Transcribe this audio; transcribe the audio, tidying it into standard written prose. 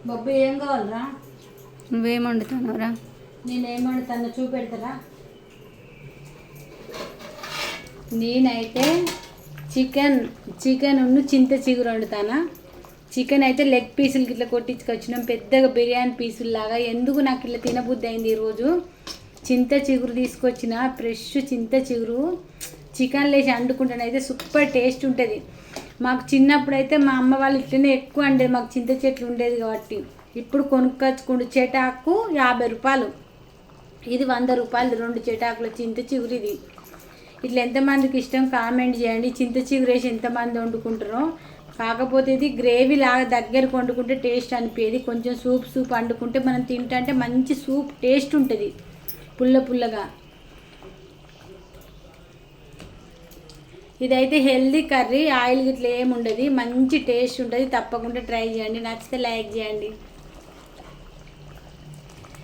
బొబ్బు ఏం కావాలరా? నువ్వేం వండుతున్నావురా? నేనేం వండుతాను చూపెడతారా? నేనైతే చికెన్ చింత చిగురు వండుతానా. చికెన్ అయితే లెగ్ పీసులకి ఇట్లా కొట్టించుకొచ్చినాం, పెద్దగా బిర్యానీ పీసుల్లాగా. ఎందుకు నాకు ఇట్లా తినబుద్ధి అయింది ఈరోజు. చింత చిగురు తీసుకొచ్చిన, ఫ్రెష్ చింత చిగురు చికెన్ లేచి వండుకుంటానైతే సూపర్ టేస్ట్ ఉంటుంది. మాకు చిన్నప్పుడు అయితే మా అమ్మ వాళ్ళు ఇట్లనే ఎక్కువ ఉండేది, మాకు చింత చెట్లు ఉండేది కాబట్టి. ఇప్పుడు కొనుక్కొచ్చుకుంటు చెటాకు 50 రూపాయలు, ఇది 100 రూపాయలు 2 చెటాకుల చింత చిగురు. ఇది ఇట్లా ఎంతమందికి ఇష్టం కామెంట్ చేయండి. చింత చిగురు వేసి ఎంతమంది వండుకుంటారో. కాకపోతే ఇది గ్రేవీ లాగా దగ్గరకు వండుకుంటే టేస్ట్ అనిపించేది. కొంచెం సూప్ వండుకుంటే మనం తింటే మంచి సూప్ టేస్ట్ ఉంటుంది, పుల్లగా. ఇదైతే హెల్దీ కర్రీ, ఆయిల్ ఇట్లా ఏమి ఉండదు, మంచి టేస్ట్ ఉంటుంది. తప్పకుండా ట్రై చేయండి, నచ్చితే లైక్ చేయండి.